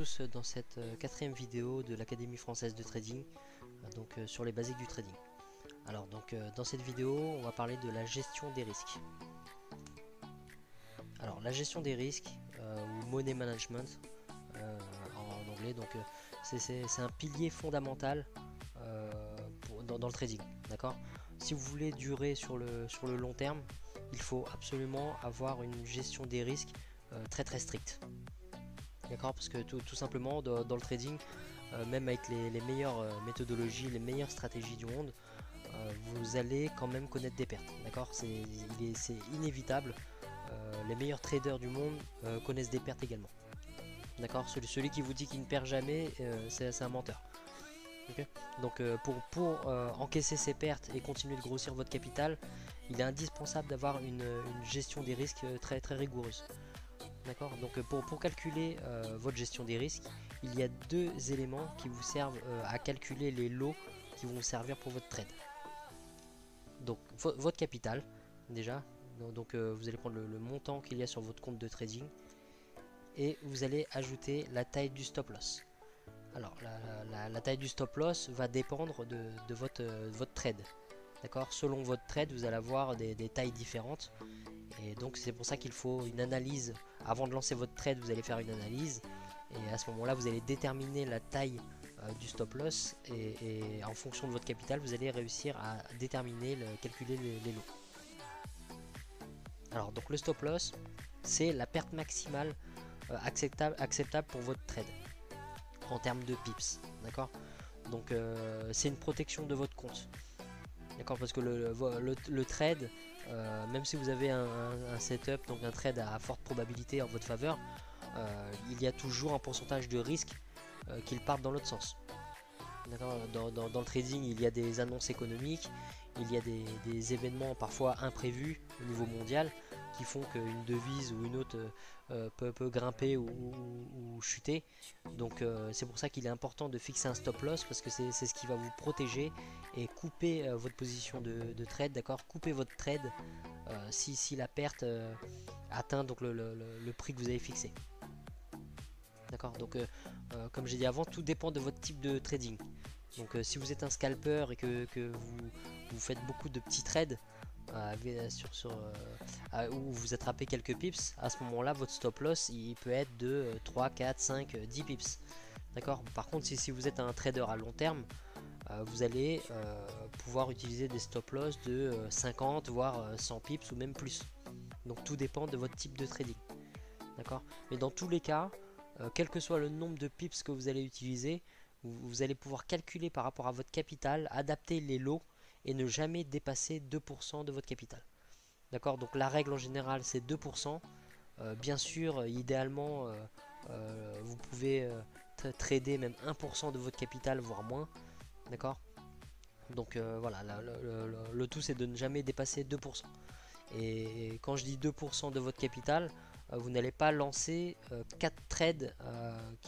tous dans cette quatrième vidéo de l'Académie française de trading, sur les basiques du trading. Alors dans cette vidéo, on va parler de la gestion des risques. Alors la gestion des risques ou money management en anglais, c'est un pilier fondamental dans le trading. D'accord. Si vous voulez durer sur le long terme, il faut absolument avoir une gestion des risques très stricte. D'accord, parce que tout simplement dans le trading, même avec les meilleures méthodologies, les meilleures stratégies du monde, vous allez quand même connaître des pertes. D'accord, c'est inévitable. Les meilleurs traders du monde connaissent des pertes également. D'accord, celui qui vous dit qu'il ne perd jamais, c'est un menteur. Okay. Donc pour encaisser ces pertes et continuer de grossir votre capital, il est indispensable d'avoir une gestion des risques très rigoureuse. D'accord. Donc pour calculer votre gestion des risques, il y a deux éléments qui vous servent à calculer les lots qui vont vous servir pour votre trade. Donc votre capital déjà. Donc vous allez prendre le montant qu'il y a sur votre compte de trading et vous allez ajouter la taille du stop loss. Alors la taille du stop loss va dépendre de votre trade. D'accord. Selon votre trade, vous allez avoir des tailles différentes. Et donc c'est pour ça qu'il faut une analyse. Avant de lancer votre trade, vous allez faire une analyse. Et à ce moment là, vous allez déterminer la taille du stop loss. Et en fonction de votre capital, vous allez réussir à déterminer, calculer les lots. Alors donc le stop loss, c'est la perte maximale acceptable pour votre trade en termes de pips. D'accord. Donc c'est une protection de votre compte. D'accord, parce que le trade, même si vous avez un setup, donc un trade à forte probabilité en votre faveur, il y a toujours un pourcentage de risque qu'il parte dans l'autre sens. Dans le trading, il y a des annonces économiques, il y a des événements parfois imprévus au niveau mondial qui font qu'une devise ou une autre peut grimper ou chuter. Donc c'est pour ça qu'il est important de fixer un stop loss, parce que c'est ce qui va vous protéger et couper votre position de trade. D'accord, couper votre trade si la perte atteint donc le prix que vous avez fixé. D'accord, donc comme j'ai dit avant, tout dépend de votre type de trading. Donc si vous êtes un scalper et que vous faites beaucoup de petits trades où vous attrapez quelques pips, à ce moment là votre stop loss il peut être de 3, 4, 5, 10 pips. D'accord. Par contre si vous êtes un trader à long terme, vous allez pouvoir utiliser des stop loss de 50 voire 100 pips ou même plus. Donc tout dépend de votre type de trading. D'accord. Mais dans tous les cas, quel que soit le nombre de pips que vous allez utiliser, vous allez pouvoir calculer par rapport à votre capital, adapter les lots et ne jamais dépasser 2% de votre capital. D'accord. Donc la règle en général c'est 2%. Bien sûr, idéalement, vous pouvez trader même 1% de votre capital, voire moins. D'accord. Donc voilà, le tout c'est de ne jamais dépasser 2%. Et quand je dis 2% de votre capital, vous n'allez pas lancer 4 trades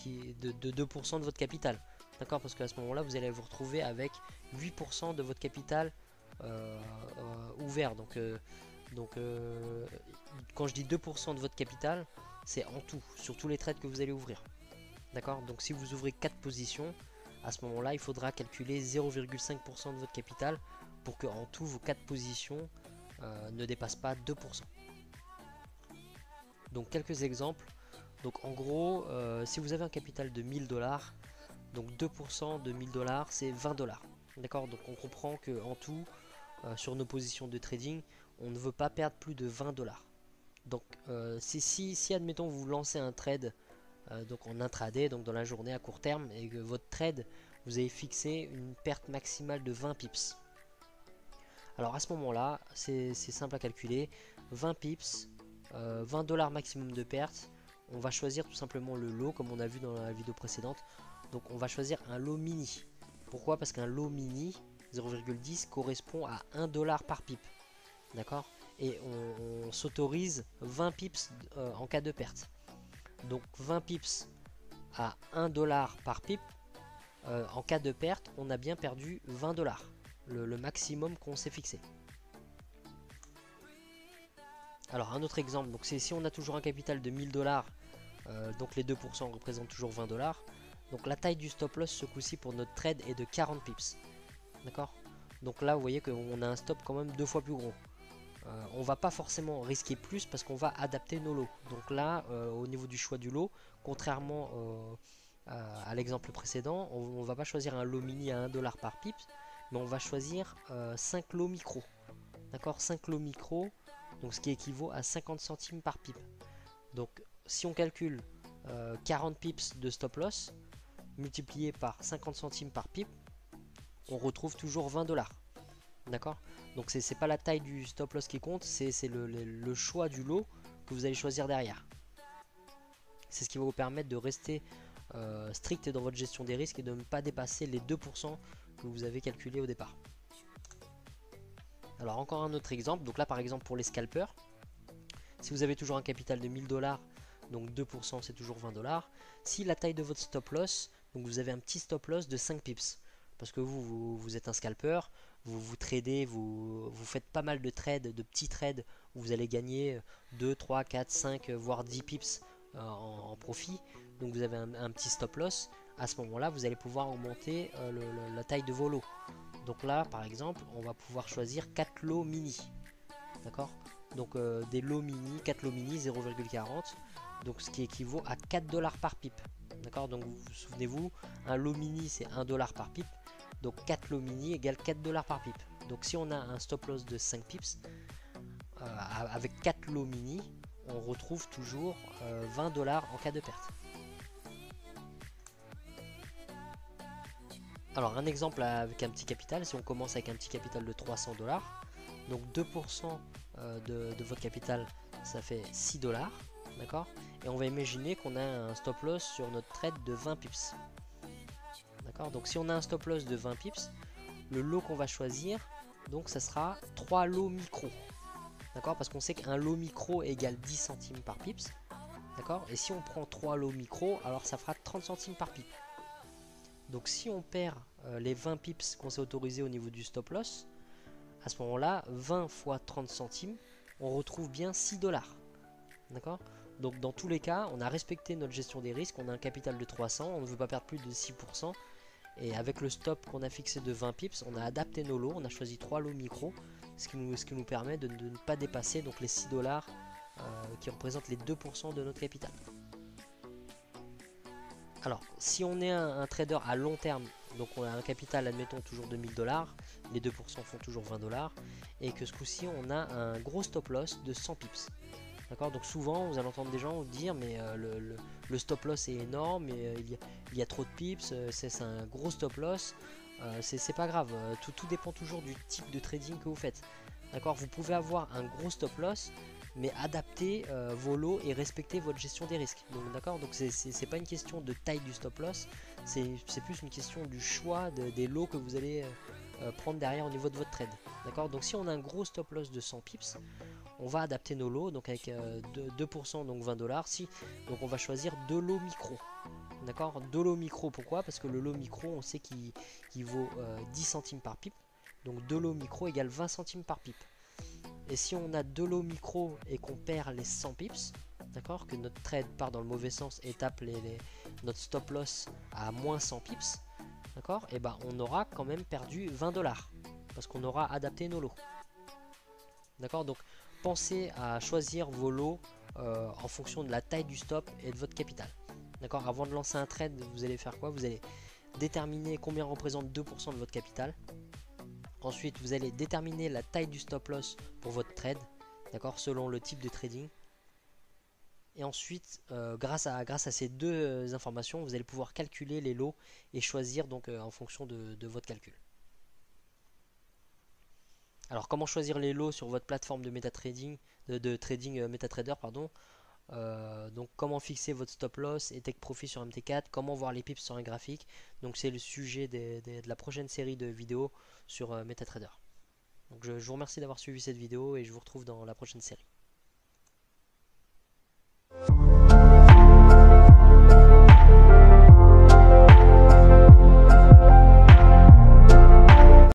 de 2% de votre capital. D'accord, parce qu'à ce moment là vous allez vous retrouver avec 8% de votre capital ouvert. Donc quand je dis 2% de votre capital, c'est en tout, sur tous les trades que vous allez ouvrir. D'accord. Donc si vous ouvrez 4 positions, à ce moment là il faudra calculer 0,5% de votre capital pour que en tout vos 4 positions ne dépassent pas 2%. Donc quelques exemples. Donc en gros, si vous avez un capital de 1000 $, donc 2% de 1000 $, c'est 20 $. D'accord. Donc on comprend que en tout, sur nos positions de trading, on ne veut pas perdre plus de 20 $. Donc si admettons vous lancez un trade donc en intraday, donc dans la journée à court terme, et que votre trade vous avez fixé une perte maximale de 20 pips. Alors à ce moment là c'est simple à calculer. 20 pips, 20 $ maximum de perte. On va choisir tout simplement le lot comme on a vu dans la vidéo précédente. Donc on va choisir un lot mini. Pourquoi? Parce qu'un lot mini 0,10 correspond à 1 $ par pip. D'accord. Et on s'autorise 20 pips en cas de perte. Donc 20 pips à 1 $ par pip, en cas de perte on a bien perdu 20 $, le maximum qu'on s'est fixé. Alors un autre exemple, donc c'est si on a toujours un capital de 1000 $, donc les 2% représentent toujours 20 $. Donc la taille du stop loss ce coup-ci pour notre trade est de 40 pips. D'accord. Donc là vous voyez qu'on a un stop quand même 2 fois plus gros. On va pas forcément risquer plus parce qu'on va adapter nos lots. Donc là au niveau du choix du lot, contrairement à l'exemple précédent, on va pas choisir un lot mini à 1 $ par pips, mais on va choisir 5 lots micro. D'accord, 5 lots micro, donc ce qui équivaut à 50 centimes par pip. Donc si on calcule 40 pips de stop loss multiplié par 50 centimes par pip, on retrouve toujours 20 $. D'accord. Donc c'est pas la taille du stop loss qui compte, c'est le choix du lot que vous allez choisir derrière. C'est ce qui va vous permettre de rester strict dans votre gestion des risques et de ne pas dépasser les 2% que vous avez calculé au départ. Alors encore un autre exemple, donc là par exemple pour les scalpers, si vous avez toujours un capital de 1000 $, donc 2% c'est toujours 20 $. Si la taille de votre stop loss, donc vous avez un petit stop loss de 5 pips, parce que vous êtes un scalper, vous tradez, vous faites pas mal de trades, de petits trades, où vous allez gagner 2, 3, 4, 5, voire 10 pips en profit, donc vous avez un petit stop loss. À ce moment-là, vous allez pouvoir augmenter la taille de vos lots. Donc là, par exemple, on va pouvoir choisir 4 lots mini. D'accord. Donc des lots mini, 4 lots mini, 0,40. Donc ce qui équivaut à 4 $ par pipe. D'accord. Donc vous souvenez-vous, un lot mini c'est 1 $ par pipe. Donc 4 lots mini égale 4 $ par pipe. Donc si on a un stop loss de 5 pips, avec 4 lots mini, on retrouve toujours 20 $ en cas de perte. Alors un exemple avec un petit capital, si on commence avec un petit capital de 300 $, donc 2% de votre capital, ça fait 6 $, d'accord. Et on va imaginer qu'on a un stop loss sur notre trade de 20 pips. D'accord, donc si on a un stop loss de 20 pips, le lot qu'on va choisir, donc ça sera 3 lots micro. D'accord, parce qu'on sait qu'un lot micro égale 10 centimes par pips. D'accord, et si on prend 3 lots micro, alors ça fera 30 centimes par pip. Donc si on perd les 20 pips qu'on s'est autorisé au niveau du stop loss, à ce moment-là, 20 fois 30 centimes, on retrouve bien 6 $. D'accord. Donc dans tous les cas, on a respecté notre gestion des risques, on a un capital de 300, on ne veut pas perdre plus de 6%. Et avec le stop qu'on a fixé de 20 pips, on a adapté nos lots, on a choisi 3 lots micro, ce qui nous permet de ne pas dépasser donc les 6 $ qui représentent les 2% de notre capital. Alors, si on est un trader à long terme, donc on a un capital, admettons, toujours de 1000 $, les 2% font toujours 20 $, et que ce coup-ci, on a un gros stop loss de 100 pips. D'accord. Donc souvent, vous allez entendre des gens vous dire, mais le stop loss est énorme, et il y a trop de pips, c'est un gros stop loss. C'est pas grave, tout dépend toujours du type de trading que vous faites. D'accord. Vous pouvez avoir un gros stop loss, mais adapter vos lots et respecter votre gestion des risques. Donc d'accord, donc c'est pas une question de taille du stop loss, c'est plus une question du choix des lots que vous allez prendre derrière au niveau de votre trade. D'accord, donc si on a un gros stop loss de 100 pips, on va adapter nos lots, donc avec 2%, donc 20 $. Donc on va choisir 2 lots micro. D'accord, 2 lots micro, pourquoi? Parce que le lot micro, on sait qu'il vaut 10 centimes par pipe. Donc 2 lots micro égale 20 centimes par pipe. Et si on a 2 lots micro et qu'on perd les 100 pips, d'accord, que notre trade part dans le mauvais sens et tape notre stop loss à moins 100 pips, d'accord, et ben on aura quand même perdu 20 $, parce qu'on aura adapté nos lots. D'accord, donc pensez à choisir vos lots en fonction de la taille du stop et de votre capital. D'accord, avant de lancer un trade, vous allez faire quoi? Vous allez déterminer combien représente 2% de votre capital. Ensuite, vous allez déterminer la taille du stop loss pour votre trade, d'accord, selon le type de trading. Et ensuite, grâce à ces deux informations, vous allez pouvoir calculer les lots et choisir donc en fonction de votre calcul. Alors, comment choisir les lots sur votre plateforme de MetaTrading, de trading MetaTrader, pardon. Donc comment fixer votre stop loss et take profit sur MT4, comment voir les pips sur un graphique. Donc c'est le sujet de la prochaine série de vidéos sur MetaTrader. Donc je vous remercie d'avoir suivi cette vidéo et je vous retrouve dans la prochaine série.